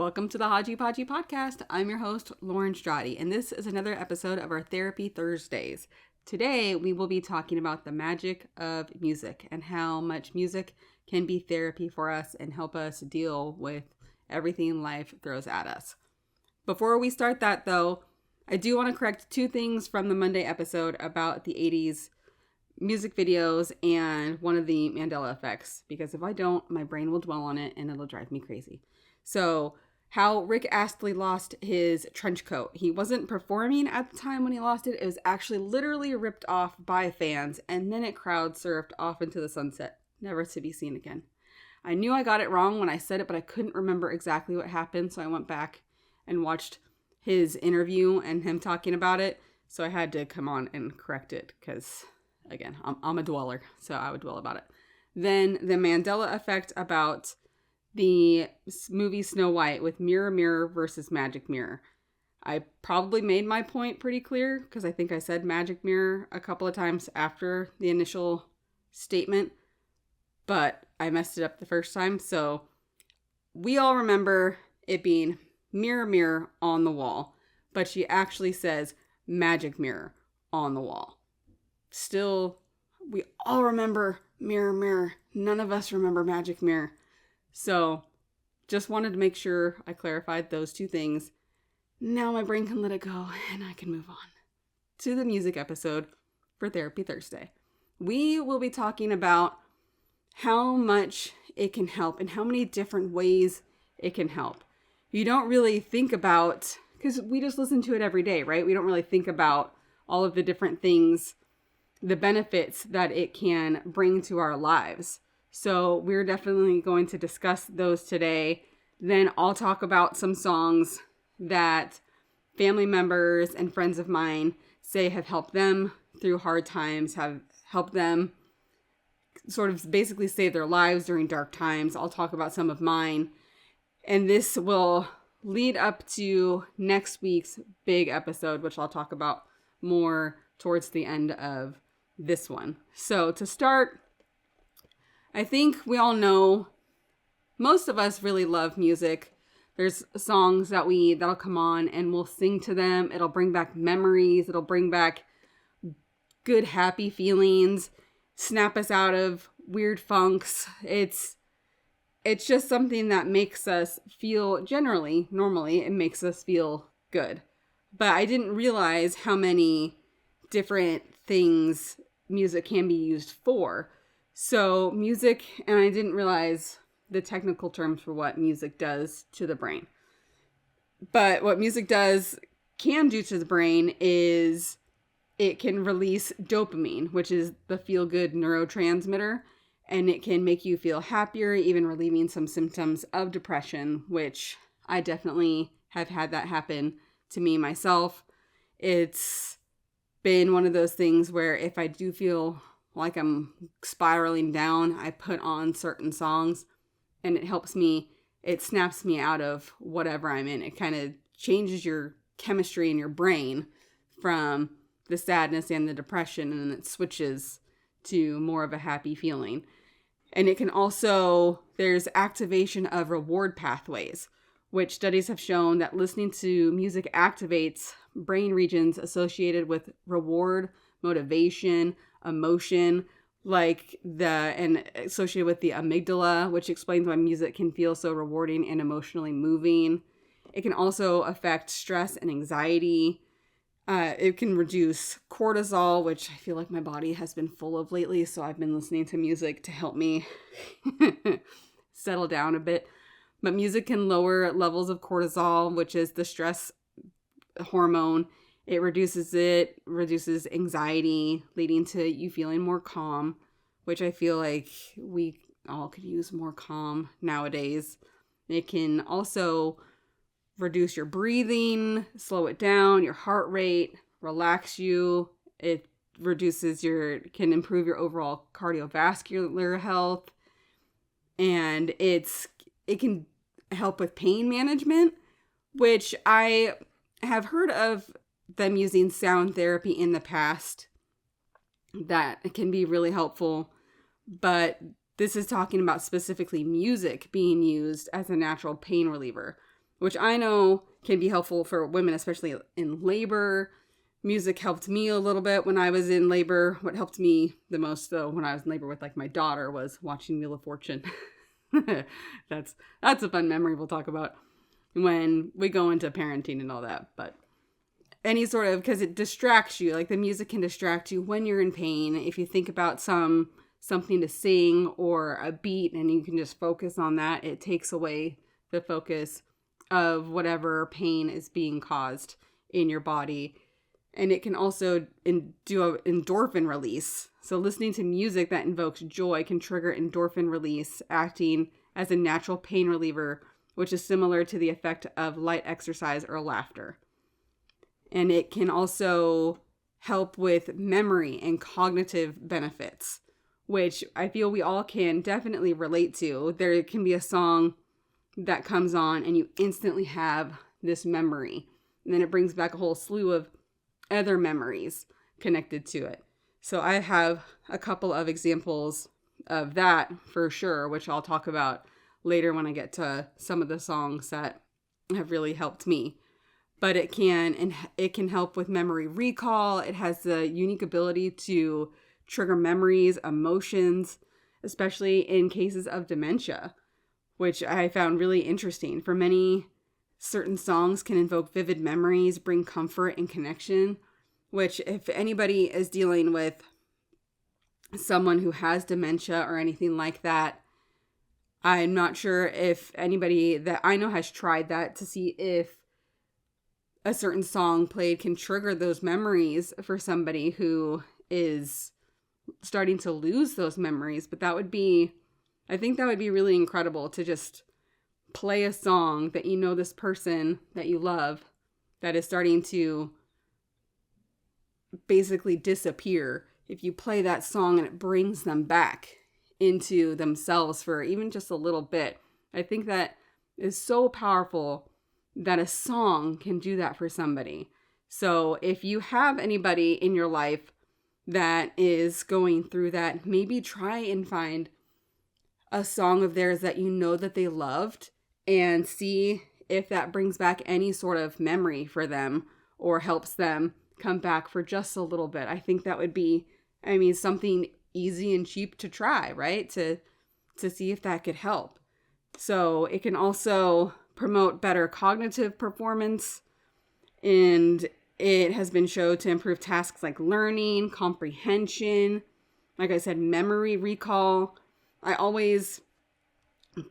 Welcome to the Hodgypodgy podcast. I'm your host, Lauren Strati, and this is another episode of our Therapy Thursdays. Today, we will be talking about the magic of music and how much music can be therapy for us and help us deal with everything life throws at us. Before we start that, though, I do want to correct two things from the Monday episode about the 80s music videos and one of the Mandela effects, because if I don't, my brain will dwell on it and it'll drive me crazy. So, how Rick Astley lost his trench coat. He wasn't performing at the time when he lost it. It was actually literally ripped off by fans, and then it crowd surfed off into the sunset, never to be seen again. I knew I got it wrong when I said it, but I couldn't remember exactly what happened, so I went back and watched his interview and him talking about it. So I had to come on and correct it because, again, I'm a dweller, so I would dwell about it. Then the Mandela effect about the movie Snow White with Mirror Mirror versus Magic Mirror. I probably made my point pretty clear because I think I said Magic Mirror a couple of times after the initial statement, but I messed it up the first time. So we all remember it being Mirror Mirror on the wall, but she actually says Magic Mirror on the wall. Still, we all remember Mirror Mirror. None of us remember Magic Mirror. So, just wanted to make sure I clarified those two things. Now my brain can let it go and I can move on to the music episode for Therapy Thursday. We will be talking about how much it can help and how many different ways it can help. You don't really think about, because we just listen to it every day, right? We don't really think about all of the different things, the benefits that it can bring to our lives. So we're definitely going to discuss those today. Then I'll talk about some songs that family members and friends of mine say have helped them through hard times, have helped them sort of basically save their lives during dark times. I'll talk about some of mine. And this will lead up to next week's big episode, which I'll talk about more towards the end of this one. So to start, I think we all know, most of us really love music. There's songs that'll come on and we'll sing to them. It'll bring back memories. It'll bring back good, happy feelings, snap us out of weird funks. It's just something that makes us feel, normally, it makes us feel good. But I didn't realize how many different things music can be used for. So music, and I didn't realize the technical terms for what music does to the brain. But what music can do to the brain is it can release dopamine, which is the feel-good neurotransmitter, and it can make you feel happier, even relieving some symptoms of depression, which I definitely have had that happen to me myself. It's been one of those things where if I do feel like I'm spiraling down, I put on certain songs and it snaps me out of whatever I'm in. It kind of changes your chemistry in your brain from the sadness and the depression, and then it switches to more of a happy feeling. And it can also, there's activation of reward pathways, which studies have shown that listening to music activates brain regions associated with reward, motivation, emotion, and associated with the amygdala, which explains why music can feel so rewarding and emotionally moving. It can also affect stress and anxiety. It can reduce cortisol, which I feel like my body has been full of lately, so I've been listening to music to help me settle down a bit. But music can lower levels of cortisol, which is the stress hormone. It reduces anxiety, leading to you feeling more calm, which I feel like we all could use more calm nowadays. It can also reduce your breathing, slow it down, your heart rate, relax you. It can improve your overall cardiovascular health. And it can help with pain management, which I have heard of them using sound therapy in the past. That can be really helpful, but this is talking about specifically music being used as a natural pain reliever. which I know can be helpful for women, especially in labor. Music helped me a little bit when I was in labor. What helped me the most, though, when I was in labor with like my daughter, was watching Wheel of Fortune. That's a fun memory we'll talk about when we go into parenting and all that. But any sort of, because it distracts you, like the music can distract you when you're in pain. If you think about something to sing or a beat and you can just focus on that, it takes away the focus of whatever pain is being caused in your body. And it can also do an endorphin release. So listening to music that invokes joy can trigger endorphin release, acting as a natural pain reliever, which is similar to the effect of light exercise or laughter. And it can also help with memory and cognitive benefits, which I feel we all can definitely relate to. There can be a song that comes on and you instantly have this memory. And then it brings back a whole slew of other memories connected to it. So I have a couple of examples of that for sure, which I'll talk about later when I get to some of the songs that have really helped me. But it can help with memory recall. It has the unique ability to trigger memories, emotions, especially in cases of dementia, which I found really interesting. For many, certain songs can invoke vivid memories, bring comfort and connection, which if anybody is dealing with someone who has dementia or anything like that, I'm not sure if anybody that I know has tried that to see if a certain song played can trigger those memories for somebody who is starting to lose those memories. But I think that would be really incredible to just play a song that you know this person that you love that is starting to basically disappear. If you play that song and it brings them back into themselves for even just a little bit, I think that is so powerful that a song can do that for somebody. So if you have anybody in your life that is going through that, maybe try and find a song of theirs that you know that they loved and see if that brings back any sort of memory for them or helps them come back for just a little bit. I think that would be, something easy and cheap to try, right? To see if that could help. So it can also promote better cognitive performance, and it has been shown to improve tasks like learning, comprehension, like I said, memory recall. I always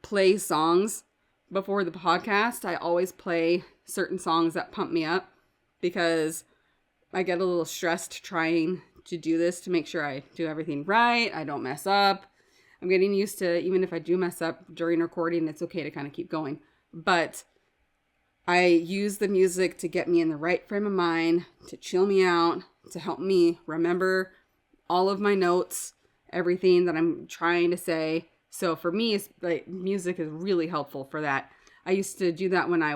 play songs before the podcast. I always play certain songs that pump me up because I get a little stressed trying to do this to make sure I do everything right. I don't mess up. I'm getting used to, even if I do mess up during recording, it's okay to kind of keep going. But I use the music to get me in the right frame of mind, to chill me out, to help me remember all of my notes, everything that I'm trying to say. So for me, it's like music is really helpful for that. I used to do that when I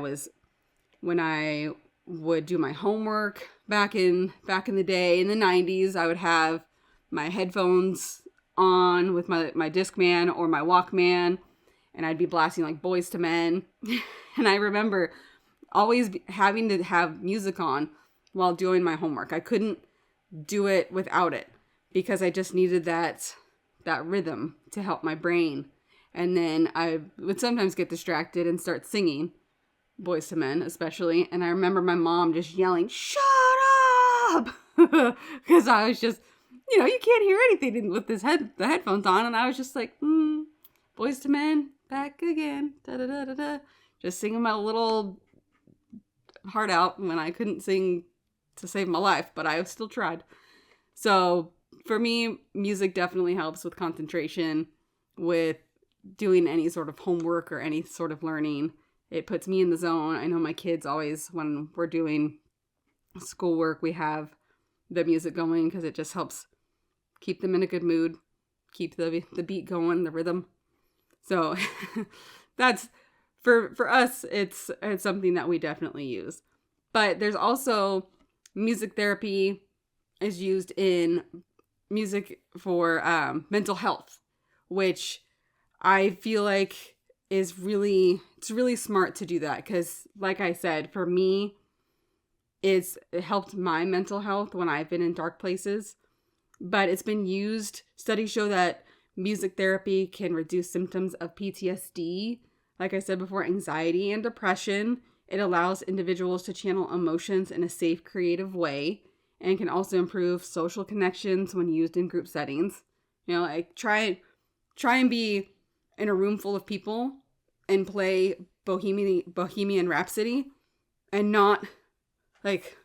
would do my homework back in the day in the 90s. I would have my headphones on with my Discman or my Walkman, and I'd be blasting like Boys to Men. And I remember always having to have music on while doing my homework. I couldn't do it without it because I just needed that rhythm to help my brain. And then I would sometimes get distracted and start singing, Boys to Men especially. And I remember my mom just yelling, "Shut up!" Because I was just, you can't hear anything with the headphones on. And I was just like, Boys to Men, back again. Da da da da da. Just singing my little heart out when I couldn't sing to save my life, but I still tried. So for me, music definitely helps with concentration, with doing any sort of homework or any sort of learning. It puts me in the zone. I know my kids always, when we're doing schoolwork, we have the music going because it just helps keep them in a good mood, keep the beat going, the rhythm. So that's, for us, it's something that we definitely use. But there's also music therapy is used in music for mental health, which I feel like it's really smart to do that, because like I said, for me, it helped my mental health when I've been in dark places. But it's been used, studies show that music therapy can reduce symptoms of PTSD, like I said before, anxiety and depression. It allows individuals to channel emotions in a safe, creative way, and can also improve social connections when used in group settings. Like try and be in a room full of people and play Bohemian Rhapsody and not like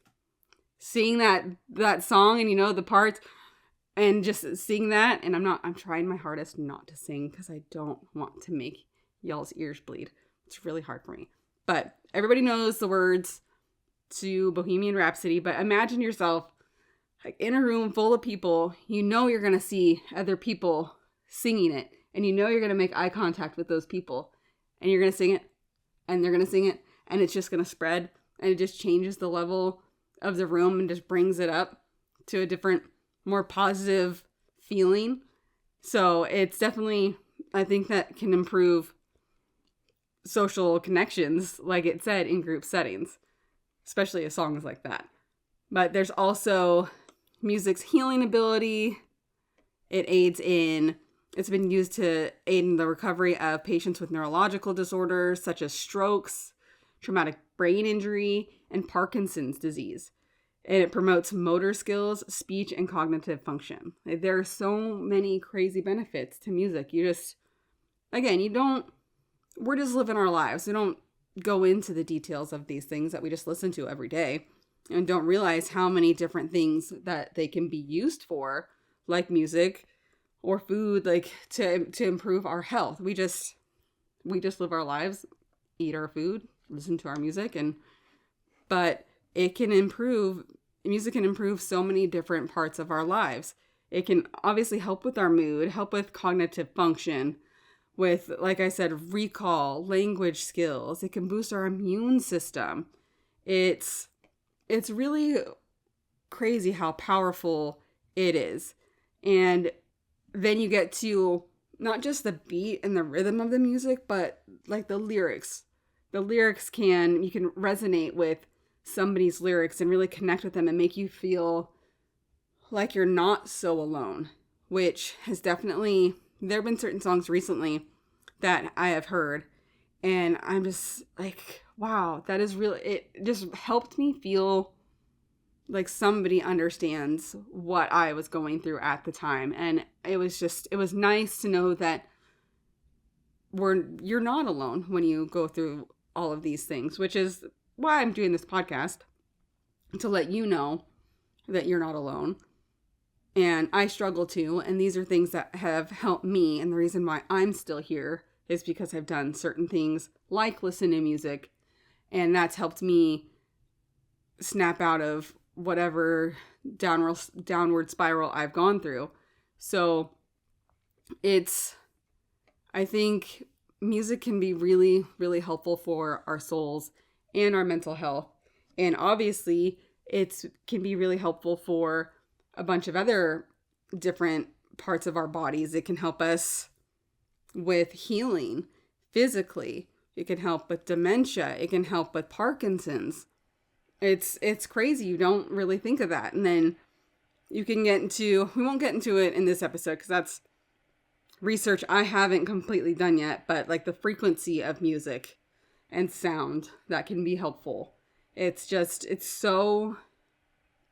sing that song and the parts and just sing that. And I'm trying my hardest not to sing because I don't want to make y'all's ears bleed. It's really hard for me. But everybody knows the words to Bohemian Rhapsody. But imagine yourself like in a room full of people. You're going to see other people singing it. And you're going to make eye contact with those people. And you're going to sing it. And they're going to sing it. And it's just going to spread. And it just changes the level of the room and just brings it up to a different, more positive feeling. So it's definitely, I think that can improve social connections, like it said, in group settings, especially a song like that. But there's also music's healing ability. It's been used to aid in the recovery of patients with neurological disorders such as strokes, traumatic brain injury, and Parkinson's disease. And it promotes motor skills, speech, and cognitive function. There are so many crazy benefits to music. We're just living our lives. We don't go into the details of these things that we just listen to every day and don't realize how many different things that they can be used for, like music or food, like to improve our health. We just live our lives, eat our food, listen to our music, but music can improve so many different parts of our lives. It can obviously help with our mood, help with cognitive function, with, like I said, recall, language skills. It can boost our immune system. It's really crazy how powerful it is. And then you get to not just the beat and the rhythm of the music, but like the lyrics. The lyrics you can resonate with somebody's lyrics and really connect with them and make you feel like you're not so alone, which has definitely, there have been certain songs recently that I have heard and I'm just like, wow, that is really, it just helped me feel like somebody understands what I was going through at the time. And it was nice to know that you're not alone when you go through all of these things, which is why I'm doing this podcast, to let you know that you're not alone. And I struggle too. And these are things that have helped me. And the reason why I'm still here is because I've done certain things like listen to music. And that's helped me snap out of whatever downward spiral I've gone through. So I think music can be really, really helpful for our souls and our mental health. And obviously, it can be really helpful for a bunch of other different parts of our bodies. It can help us with healing physically. It can help with dementia. It can help with Parkinson's. It's crazy. You don't really think of that. And then you can we won't get into it in this episode because that's research I haven't completely done yet, but like the frequency of music and sound that can be helpful. It's so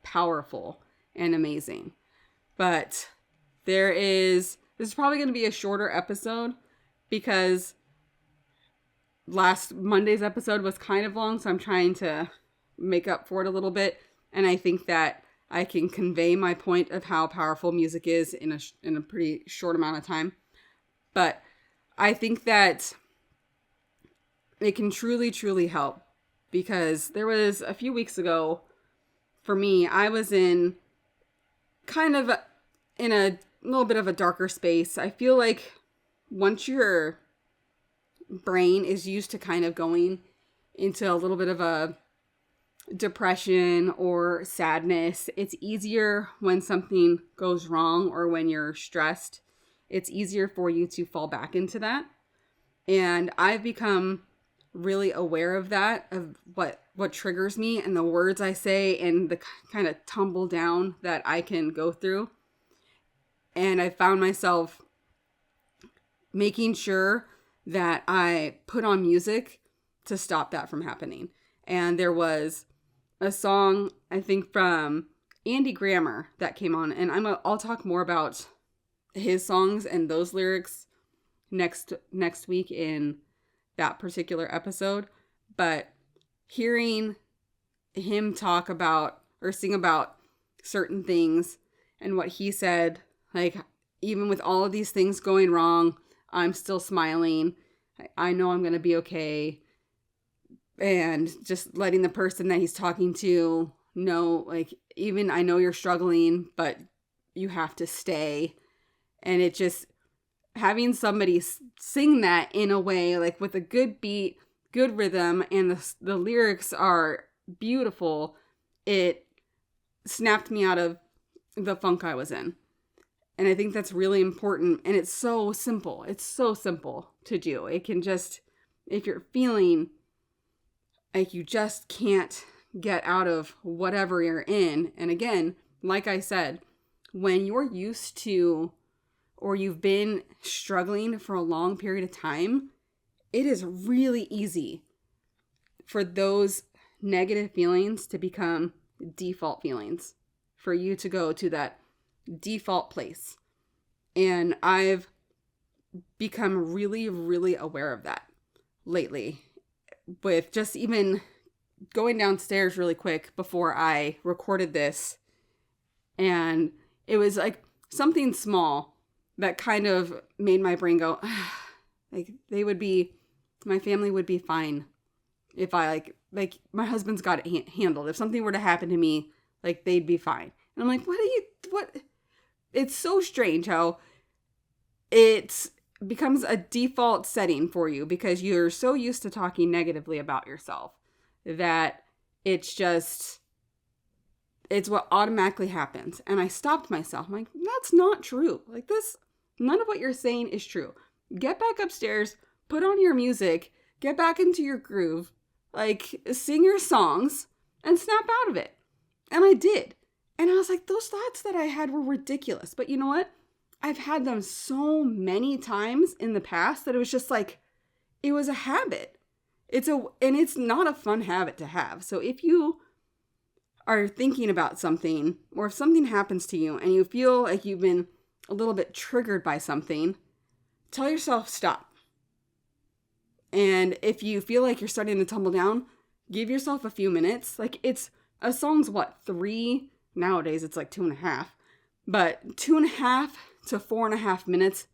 powerful and amazing. But this is probably going to be a shorter episode because last Monday's episode was kind of long, so I'm trying to make up for it a little bit. And I think that I can convey my point of how powerful music is in a pretty short amount of time. But I think that it can truly, truly help, because there was a few weeks ago for me, I was in a little bit of a darker space. I feel like once your brain is used to kind of going into a little bit of a depression or sadness, it's easier when something goes wrong or when you're stressed. It's easier for you to fall back into that. And I've become really aware of that, of what triggers me and the words I say and the kind of tumble down that I can go through. And I found myself making sure that I put on music to stop that from happening. And there was a song, I think from Andy Grammer, that came on, and I'll talk more about his songs and those lyrics next week in that particular episode. But hearing him talk about or sing about certain things and what he said, like, even with all of these things going wrong, I'm still smiling. I know I'm going to be okay. And just letting the person that he's talking to know, like, even I know you're struggling, but you have to stay. And it just, having somebody sing that in a way, like with a good beat, good rhythm, and the lyrics are beautiful, it snapped me out of the funk I was in. And I think that's really important. And it's so simple. It's so simple to do. It can just, if you're feeling like you just can't get out of whatever you're in. And again, like I said, when you're used to, or you've been struggling for a long period of time, it is really easy for those negative feelings to become default feelings, for you to go to that default place. And I've become really, really aware of that lately, with just even going downstairs really quick before I recorded this. And it was like something small that kind of made my brain go, like, my family would be fine if I like my husband's got it handled. If something were to happen to me, like, they'd be fine. And I'm like, what? It's so strange how it becomes a default setting for you because you're so used to talking negatively about yourself that it's what automatically happens. And I stopped myself. I'm like, that's not true. Like, none of what you're saying is true. Get back upstairs, put on your music, get back into your groove, like, sing your songs and snap out of it. And I did. And I was like, those thoughts that I had were ridiculous. But you know what? I've had them so many times in the past that it was just like, it was a habit. And it's not a fun habit to have. So if you are thinking about something, or if something happens to you and you feel like you've been a little bit triggered by something, tell yourself stop. And if you feel like you're starting to tumble down, give yourself a few minutes. Like, a song's what, 3? Nowadays it's like 2.5. But 2.5 to 4.5 minutes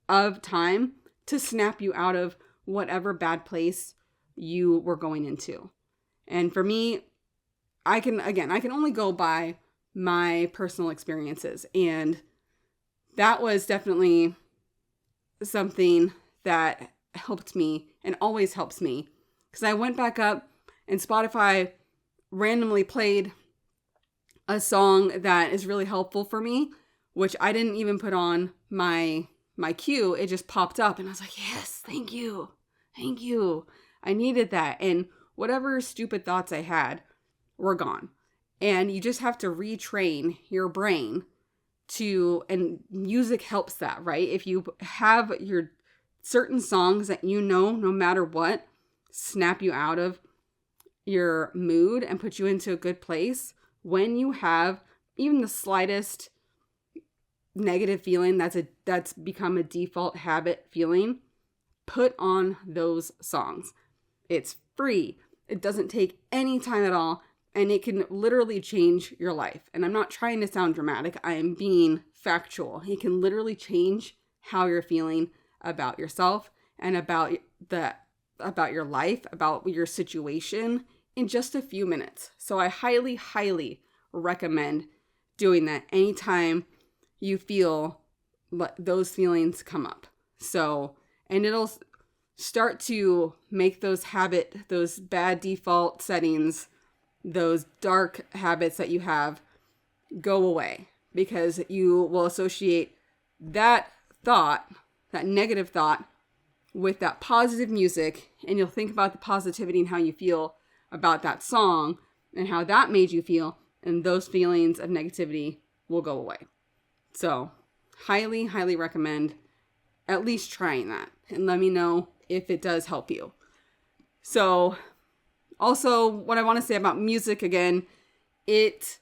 of time to snap you out of whatever bad place you were going into. And for me, I can only go by my personal experiences. And that was definitely something that helped me and always helps me. Because I went back up and Spotify randomly played a song that is really helpful for me, which I didn't even put on my queue. It just popped up and I was like, yes, thank you. I needed that. And whatever stupid thoughts I had were gone. And you just have to retrain your brain and music helps that, right? If you have your certain songs that no matter what, snap you out of your mood and put you into a good place, when you have even the slightest negative feeling that's become a default habit feeling, put on those songs. It's free. It doesn't take any time at all, and it can literally change your life. And I'm not trying to sound dramatic. I am being factual. It can literally change how you're feeling about yourself and about your life, about your situation in just a few minutes. So I highly, highly recommend doing that anytime you feel those feelings come up. So, and it'll start to make those bad default settings, those dark habits that you have, go away, because you will associate that thought, that negative thought, with that positive music, and you'll think about the positivity and how you feel about that song and how that made you feel, and those feelings of negativity will go away. So highly, highly recommend at least trying that, and let me know if it does help you. So also, what I want to say about music again, it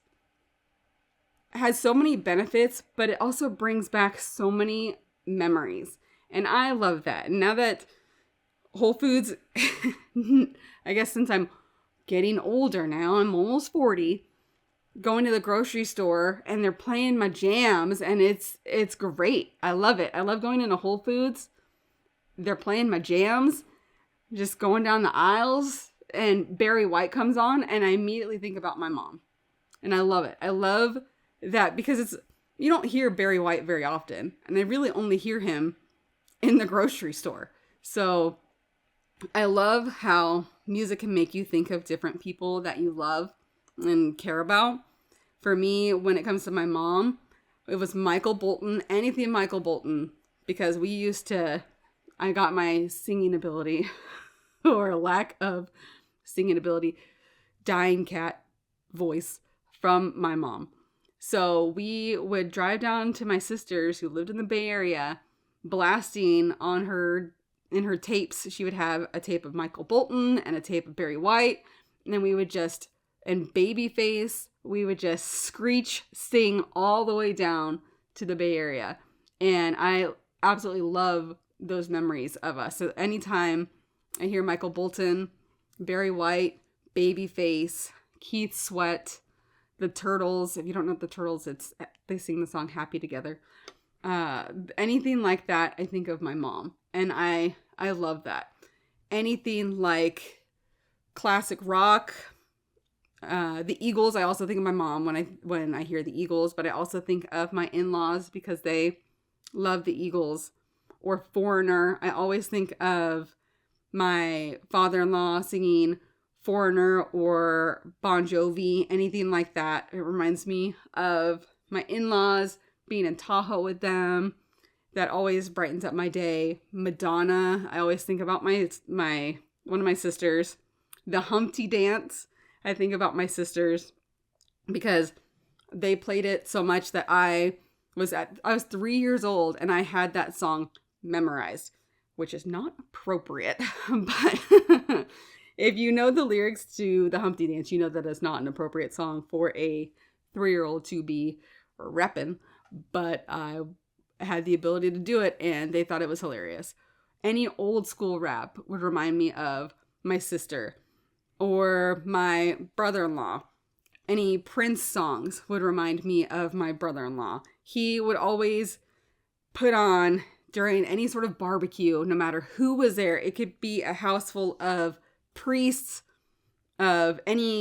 has so many benefits, but it also brings back so many memories. And I love that. And now that Whole Foods, I guess since I'm getting older now, I'm almost 40, going to the grocery store and they're playing my jams, and it's great. I love it. I love going into Whole Foods. They're playing my jams, just going down the aisles, and Barry White comes on, and I immediately think about my mom. And I love it. I love that because you don't hear Barry White very often, and I really only hear him in the grocery store. So I love how music can make you think of different people that you love and care about. For me, when it comes to my mom, it was Michael Bolton, anything Michael Bolton, because I got my singing ability or lack of singing ability, dying cat voice from my mom. So we would drive down to my sister's who lived in the Bay Area, blasting on in her tapes. She would have a tape of Michael Bolton and a tape of Barry White. And then we would just, and Babyface, we would just screech sing all the way down to the Bay Area. And I absolutely love those memories of us. So anytime I hear Michael Bolton, Barry White, Babyface, Keith Sweat, the Turtles. If you don't know the Turtles, they sing the song Happy Together. Anything like that, I think of my mom. And I love that. Anything like classic rock, the Eagles, I also think of my mom when I hear the Eagles, but I also think of my in-laws because they love the Eagles. Or Foreigner, I always think of my father-in-law singing Foreigner or Bon Jovi, anything like that. It reminds me of my in-laws, being in Tahoe with them. That always brightens up my day. Madonna, I always think about one of my sisters. The Humpty Dance, I think about my sisters because they played it so much that I was 3 years old and I had that song memorized, which is not appropriate, but if you know the lyrics to the Humpty Dance, you know that it's not an appropriate song for a 3-year-old to be repping, but I had the ability to do it and they thought it was hilarious. Any old school rap would remind me of my sister or my brother-in-law. Any Prince songs would remind me of my brother-in-law. He would always put on during any sort of barbecue, no matter who was there. It could be a house full of priests, doesn't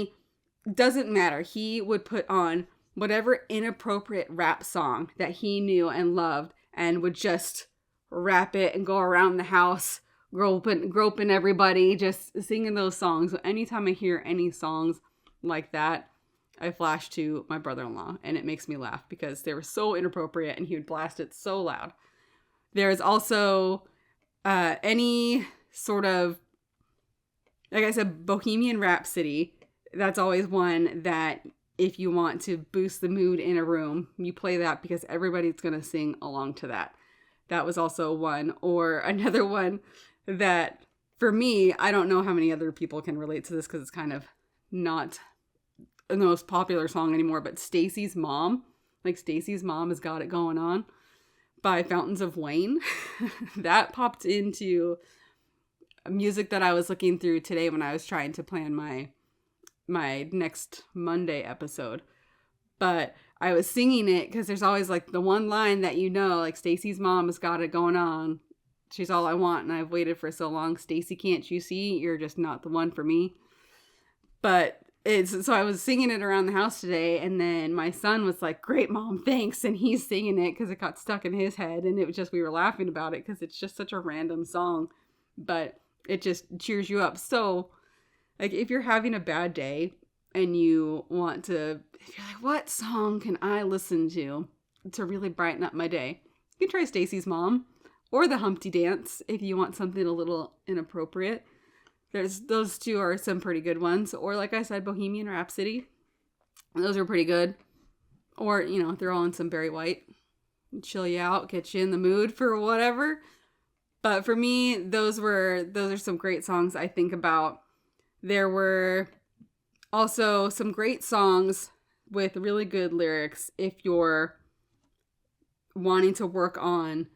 matter. He would put on whatever inappropriate rap song that he knew and loved and would just rap it and go around the house groping everybody, just singing those songs. So anytime I hear any songs like that, I flash to my brother-in-law and it makes me laugh because they were so inappropriate and he would blast it so loud. There's also any sort of, like I said, Bohemian Rhapsody. That's always one that if you want to boost the mood in a room, you play that because everybody's going to sing along to that. That was also one. Or another one that, for me, I don't know how many other people can relate to this because it's kind of not the most popular song anymore, but Stacy's Mom. Like, Stacy's Mom has got it going on by Fountains of Wayne. That popped into music that I was looking through today when I was trying to plan my next Monday episode. But I was singing it because there's always like the one line that you know, like Stacy's mom has got it going on. She's all I want and I've waited for so long. Stacy, can't you see? You're just not the one for me. But so I was singing it around the house today, and then my son was like, "Great, Mom, thanks." And he's singing it because it got stuck in his head, and it was just, we were laughing about it because it's just such a random song, but it just cheers you up. So, like, if you're having a bad day and you want to, if you're like, what song can I listen to really brighten up my day? You can try Stacy's Mom, or the Humpty Dance if you want something a little inappropriate. Those two are some pretty good ones. Or like I said, Bohemian Rhapsody. Those are pretty good. Or, they're all in some Barry White. Chill you out, get you in the mood for whatever. But for me, those are some great songs I think about. There were also some great songs with really good lyrics if you're wanting to work on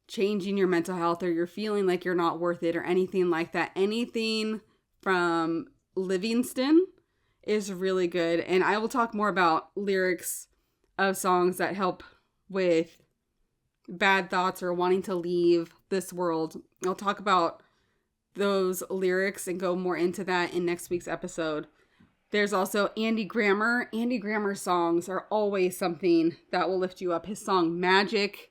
changing your mental health, or you're feeling like you're not worth it, or anything like that. Anything from Livingston is really good. And I will talk more about lyrics of songs that help with bad thoughts or wanting to leave this world. I'll talk about those lyrics and go more into that in next week's episode. There's also Andy Grammer. Andy Grammer songs are always something that will lift you up. His song Magic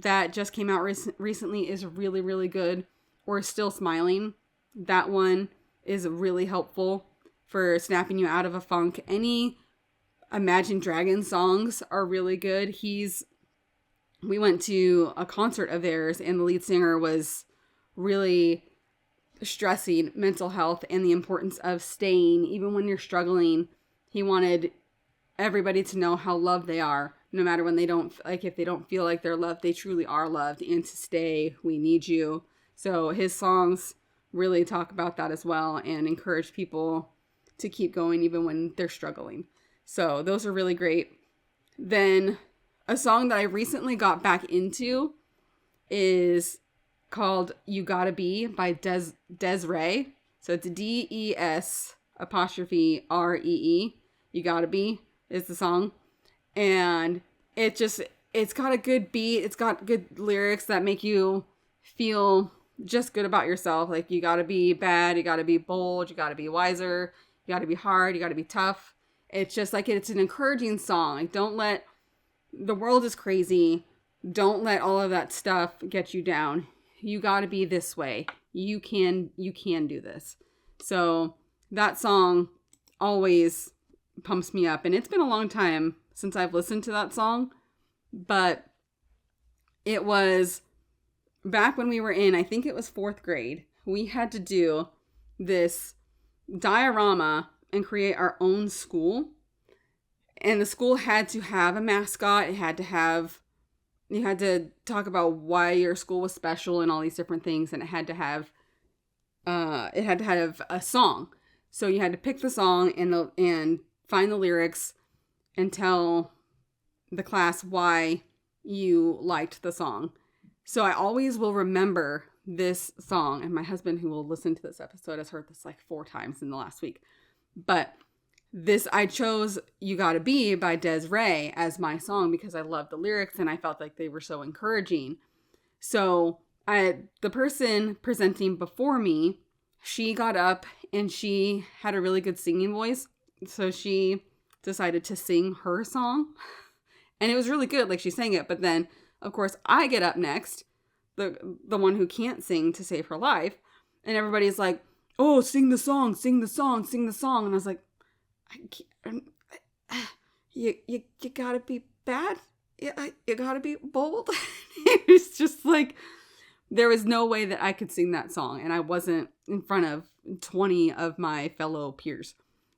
that just came out recently is really, really good. Or Still Smiling. That one is really helpful for snapping you out of a funk. Any Imagine Dragons songs are really good. We went to a concert of theirs, and the lead singer was really stressing mental health and the importance of staying even when you're struggling. He wanted everybody to know how loved they are, no matter when if they don't feel like they're loved, they truly are loved, and to stay, we need you. So his songs really talk about that as well and encourage people to keep going even when they're struggling. So those are really great. Then a song that I recently got back into is called You Gotta Be by Des'ree. So it's DES''REE. You Gotta Be is the song. And it's got a good beat. It's got good lyrics that make you feel just good about yourself. Like, you gotta be bad, you gotta be bold, you gotta be wiser, you gotta be hard, you gotta be tough. It's just like, it's an encouraging song. Like, the world is crazy. Don't let all of that stuff get you down. You gotta be this way. You can do this. So that song always pumps me up. And it's been a long time since I've listened to that song. But it was back when we were in, I think it was 4th grade. We had to do this diorama and create our own school. And the school had to have a mascot. You had to talk about why your school was special and all these different things. And it had to have a song. So you had to pick the song and find the lyrics and tell the class why you liked the song. So I always will remember this song. And my husband, who will listen to this episode, has heard this like 4 times in the last week. But I chose You Gotta Be by Des'ree as my song because I loved the lyrics and I felt like they were so encouraging. So the person presenting before me, she got up and she had a really good singing voice. So she decided to sing her song. And it was really good. Like, she sang it. But then, of course, I get up next, the one who can't sing, to save her life. And everybody's like, oh, sing the song, sing the song, sing the song. And I was like, I can't, you gotta be bad. You gotta be bold. It was just like, there was no way that I could sing that song. And I wasn't in front of 20 of my fellow peers.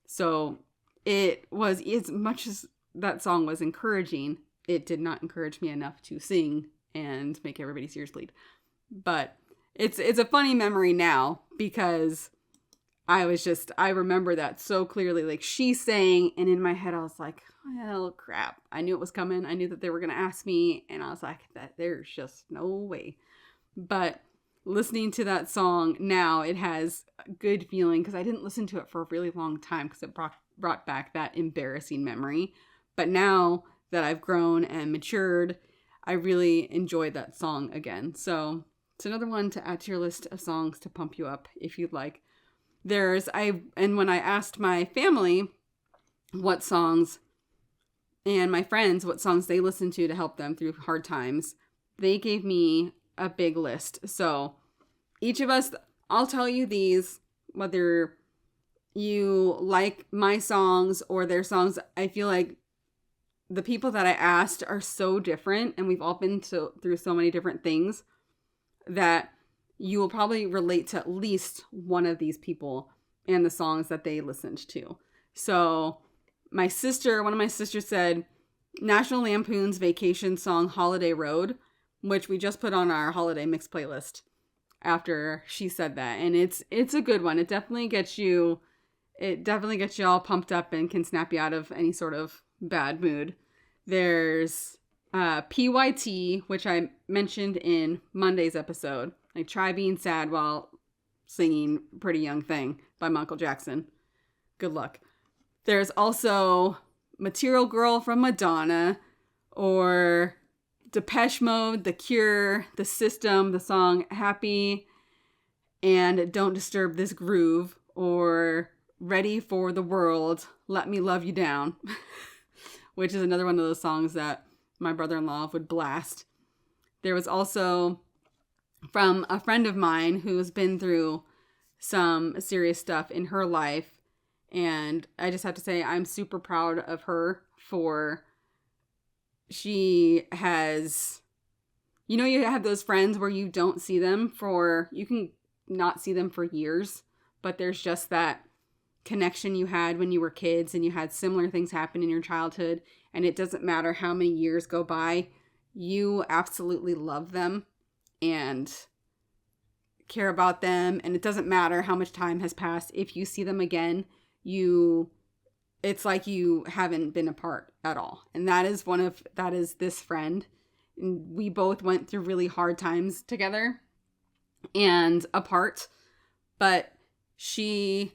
So it was, as much as that song was encouraging, it did not encourage me enough to sing and make everybody's ears bleed. But it's a funny memory now because I remember that so clearly. Like, she sang, and in my head I was like, well, crap. I knew it was coming. I knew that they were going to ask me, and I was like, there's just no way. But listening to that song now, it has a good feeling because I didn't listen to it for a really long time because it brought back that embarrassing memory. But now that I've grown and matured, I really enjoyed that song again. So it's another one to add to your list of songs to pump you up if you'd like. And when I asked my family what songs, and my friends what songs they listened to help them through hard times, they gave me a big list. So each of us, I'll tell you these, whether you like my songs or their songs. I feel like the people that I asked are so different, and we've all been through so many different things. that you will probably relate to at least one of these people and the songs that they listened to. So one of my sisters said National Lampoon's vacation song Holiday Road, which we just put on our holiday mix playlist after she said that. And it's a good one. It definitely gets you all pumped up and can snap you out of any sort of bad mood. There's PYT, which I mentioned in Monday's episode. Like, try being sad while singing Pretty Young Thing by Michael Jackson. Good luck. There's also Material Girl from Madonna, or Depeche Mode, The Cure, The System, the song Happy, and Don't Disturb This Groove, or Ready for the World, Let Me Love You Down, which is another one of those songs that my brother-in-law would blast. There was also from a friend of mine who's been through some serious stuff in her life. And I just have to say, I'm super proud of her she has, you have those friends where you don't see them you can not see them for years, but there's just that connection you had when you were kids and you had similar things happen in your childhood. And it doesn't matter how many years go by, you absolutely love them and care about them. And it doesn't matter how much time has passed. If you see them again, it's like you haven't been apart at all. And that is this friend. And we both went through really hard times together and apart, but she's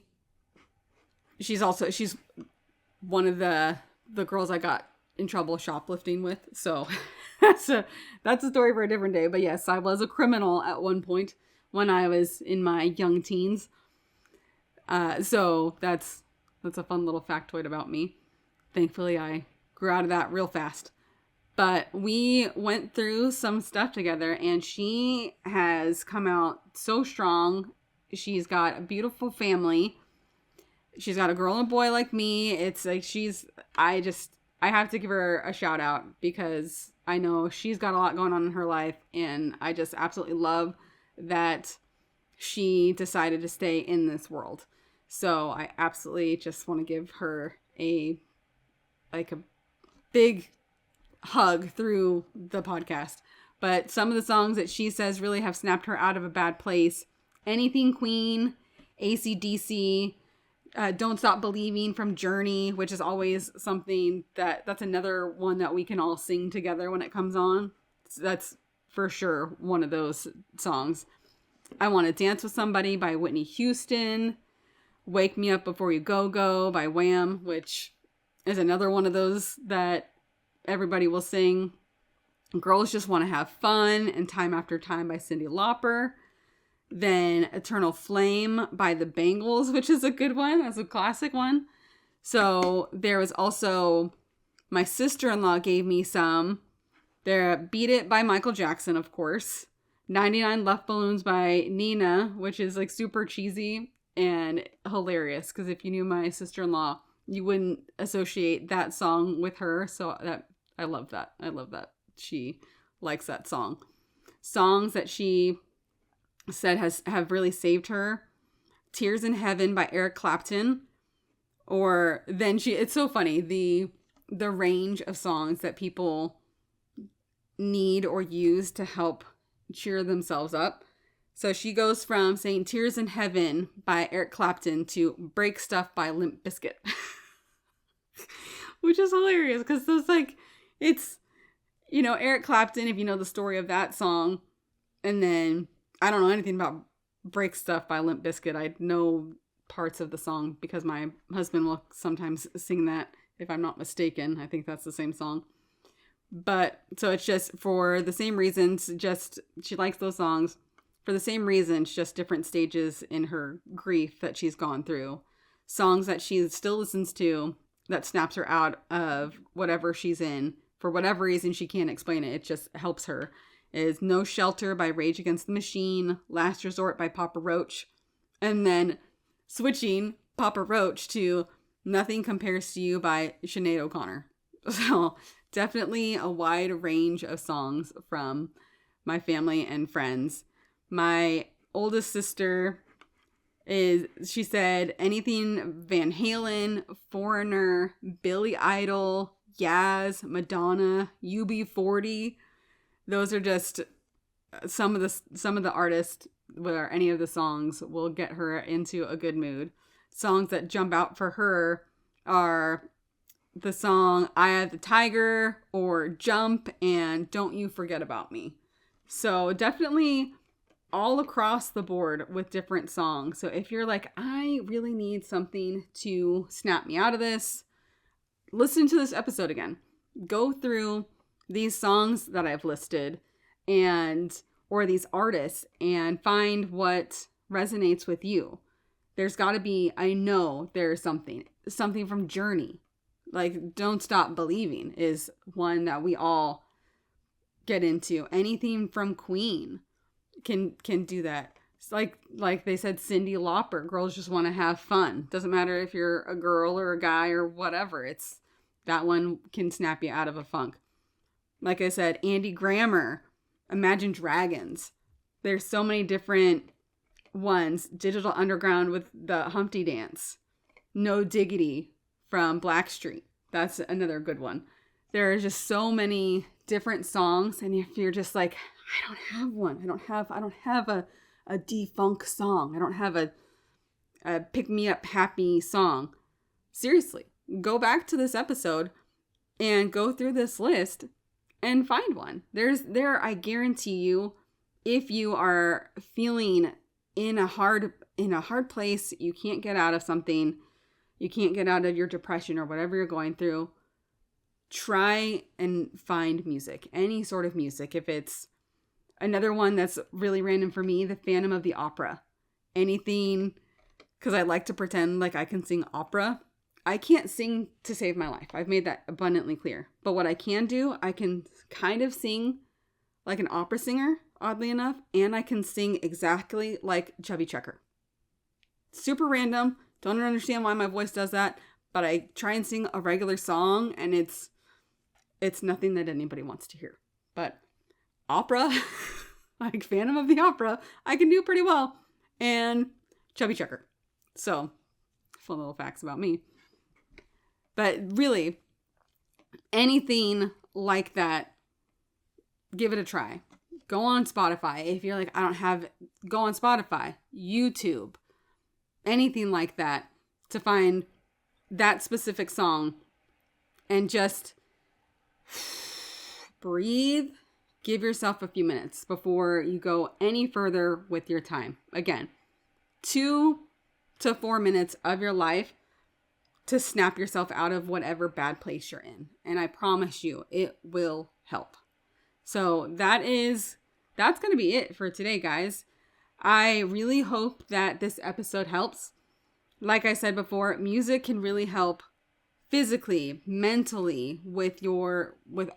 one of the girls I got in trouble shoplifting with. So that's a story for a different day. But yes, I was a criminal at one point when I was in my young teens. So that's a fun little factoid about me. Thankfully, I grew out of that real fast. But we went through some stuff together, and she has come out so strong. She's got a beautiful family. She's got a girl and a boy like me. It's like I have to give her a shout out because I know she's got a lot going on in her life, and I just absolutely love that she decided to stay in this world. So I absolutely just want to give her a big hug through the podcast. But some of the songs that she says really have snapped her out of a bad place: Anything Queen, AC/DC, Don't Stop Believing from Journey, which is always something that's another one that we can all sing together when it comes on. So that's for sure one of those songs. I Want to Dance with Somebody by Whitney Houston. Wake Me Up Before You Go by Wham, which is another one of those that everybody will sing. Girls Just Want to Have Fun and Time After Time by Cyndi Lauper. Then Eternal Flame by the Bangles, which is a good one. That's a classic one. So there was also, my sister-in-law gave me some. There, Beat It by Michael Jackson, of course. 99 Left Balloons by Nina, which is like super cheesy and hilarious, because if you knew my sister-in-law, you wouldn't associate that song with her. So I love that. I love that she likes that song. Songs that she said have really saved her: Tears in Heaven by Eric Clapton. Or then it's so funny, the range of songs that people need or use to help cheer themselves up. So she goes from saying Tears in Heaven by Eric Clapton to Break Stuff by Limp Bizkit. Which is hilarious, because those, like, it's, Eric Clapton, if you know the story of that song. And then I don't know anything about Break Stuff by Limp Bizkit. I know parts of the song because my husband will sometimes sing that, if I'm not mistaken. I think that's the same song. But so it's just for the same reasons, just she likes those songs for the same reasons, just different stages in her grief that she's gone through. Songs that she still listens to that snaps her out of whatever she's in. For whatever reason, she can't explain it. It just helps her. Is No Shelter by Rage Against the Machine, Last Resort by Papa Roach, and then switching Papa Roach to Nothing Compares to You by Sinead O'Connor. So definitely a wide range of songs from my family and friends. My oldest sister she said anything Van Halen, Foreigner, Billy Idol, Yaz, Madonna, UB40. Those are just some of the artists where any of the songs will get her into a good mood. Songs that jump out for her are the song Eye of the Tiger or Jump and Don't You Forget About Me. So definitely all across the board with different songs. So if you're like, I really need something to snap me out of this, listen to this episode again. Go through these songs that I've listed or these artists and find what resonates with you. There's got to be, I know there's something from Journey. Like Don't Stop Believing is one that we all get into. Anything from Queen can do that. It's like they said, Cyndi Lauper, girls just want to have fun. Doesn't matter if you're a girl or a guy or whatever. It's that one can snap you out of a funk. Like I said, Andy Grammer, Imagine Dragons. There's so many different ones. Digital Underground with the Humpty Dance. No Diggity from Blackstreet. That's another good one. There are just so many different songs, and if you're just like, I don't have one. I don't have a defunk song. I don't have a pick me up happy song. Seriously, go back to this episode and go through this list and find one. I guarantee you, if you are feeling in a hard place, you can't get out of something, you can't get out of your depression or whatever you're going through, try and find music, any sort of music. If it's another one that's really random for me, the Phantom of the Opera. Anything, because I like to pretend like I can sing opera. I can't sing to save my life. I've made that abundantly clear. But what I can do, I can kind of sing like an opera singer, oddly enough, and I can sing exactly like Chubby Checker. Super random. Don't understand why my voice does that, but I try and sing a regular song, and it's nothing that anybody wants to hear. But opera, like Phantom of the Opera, I can do pretty well. And Chubby Checker. So, fun little facts about me. But really, anything like that, give it a try. Go on Spotify. If you're like, go on Spotify, YouTube, anything like that to find that specific song and just breathe. Give yourself a few minutes before you go any further with your time. Again, 2 to 4 minutes of your life to snap yourself out of whatever bad place you're in. And I promise you, it will help. So that's going to be it for today, guys. I really hope that this episode helps. Like I said before, music can really help physically, mentally, with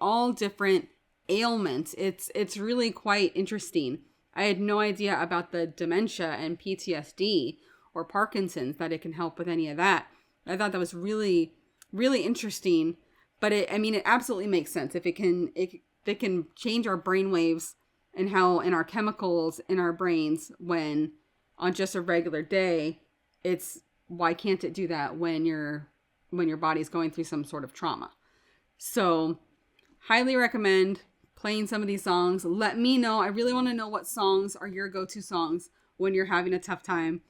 all different ailments. It's really quite interesting. I had no idea about the dementia and PTSD or Parkinson's, that it can help with any of that. I thought that was really, really interesting. But it absolutely makes sense. If it can change our brain waves and how in our chemicals in our brains when on just a regular day, why can't it do that when your body's going through some sort of trauma? So highly recommend playing some of these songs. Let me know. I really want to know what songs are your go-to songs when you're having a tough time.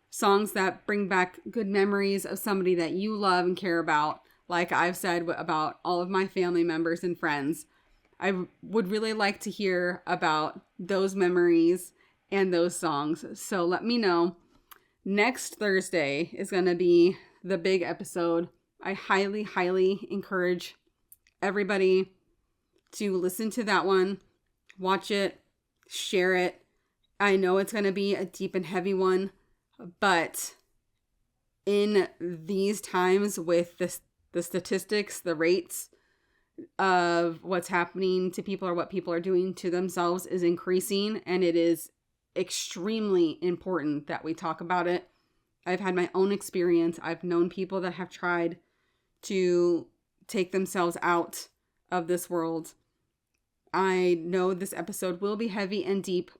Songs that bring back good memories of somebody that you love and care about. Like I've said about all of my family members and friends. I would really like to hear about those memories and those songs. So let me know. Next Thursday is going to be the big episode. I highly, highly encourage everybody to listen to that one, watch it, share it. I know it's going to be a deep and heavy one, but in these times with the statistics, the rates of what's happening to people or what people are doing to themselves is increasing, and it is extremely important that we talk about it. I've had my own experience. I've known people that have tried to take themselves out of this world. I know this episode will be heavy and deep,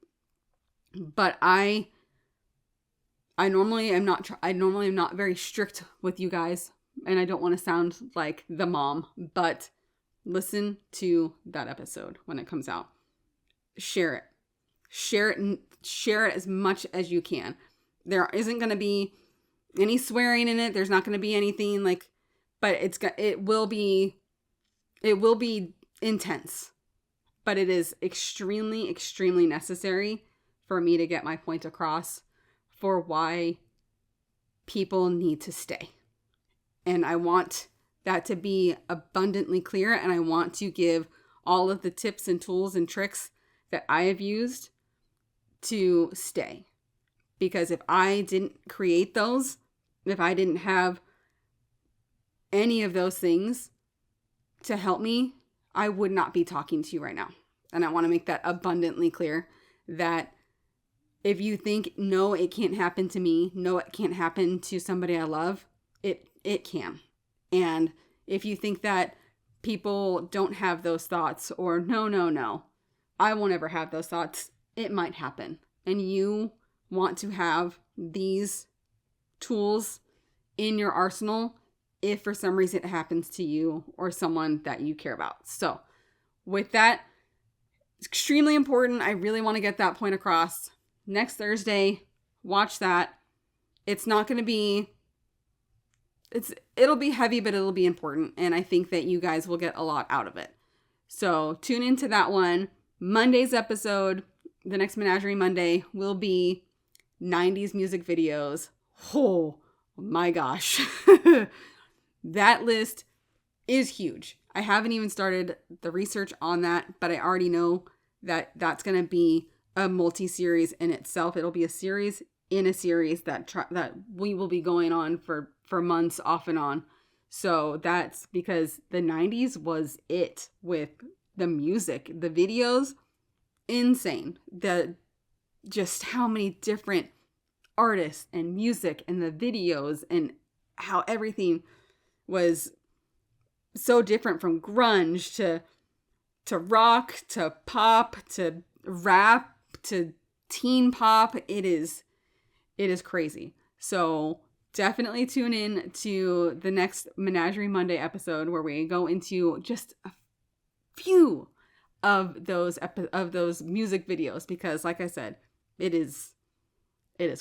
But I normally am not very strict with you guys, and I don't want to sound like the mom, but listen to that episode when it comes out. Share it. Share it as much as you can. There isn't going to be any swearing in it. There's not going to be anything like, but it will be intense. But it is extremely, extremely necessary for me to get my point across for why people need to stay. And I want that to be abundantly clear, and I want to give all of the tips and tools and tricks that I have used to stay. Because if I didn't create those, if I didn't have any of those things to help me, I would not be talking to you right now. And I want to make that abundantly clear that if you think, no, it can't happen to me, no, it can't happen to somebody I love, it can. And if you think that people don't have those thoughts, or no, I won't ever have those thoughts, it might happen. And you want to have these tools in your arsenal if for some reason it happens to you or someone that you care about. So with that, it's extremely important. I really want to get that point across. Next Thursday, watch that. It's not going to be, it'll be heavy, but it'll be important. And I think that you guys will get a lot out of it. So tune into that one. Monday's episode, the next Menagerie Monday, will be 90s music videos. Oh my gosh. That list is huge. I haven't even started the research on that, but I already know that that's going to be a multi-series in itself. It'll be a series in a series that we will be going on for months off and on. So that's because the 90s was it with the music, the videos, insane. Just how many different artists and music and the videos and how everything was so different, from grunge to rock to pop to rap to teen pop. It is crazy. So definitely tune in to the next Menagerie Monday episode, where we go into just a few of those music videos, because like I said, it is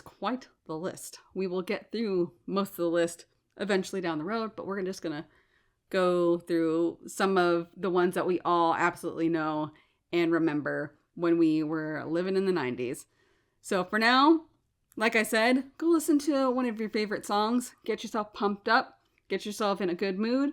quite the list. We will get through most of the list eventually down the road, but we're just gonna go through some of the ones that we all absolutely know and remember when we were living in the 90s. So for now, like I said, go listen to one of your favorite songs, get yourself pumped up, get yourself in a good mood,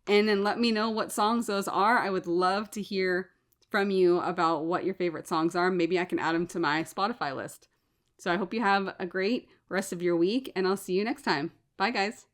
and then let me know what songs those are. I would love to hear from you about what your favorite songs are. Maybe I can add them to my Spotify list. So I hope you have a great rest of your week, and I'll see you next time. Bye, guys.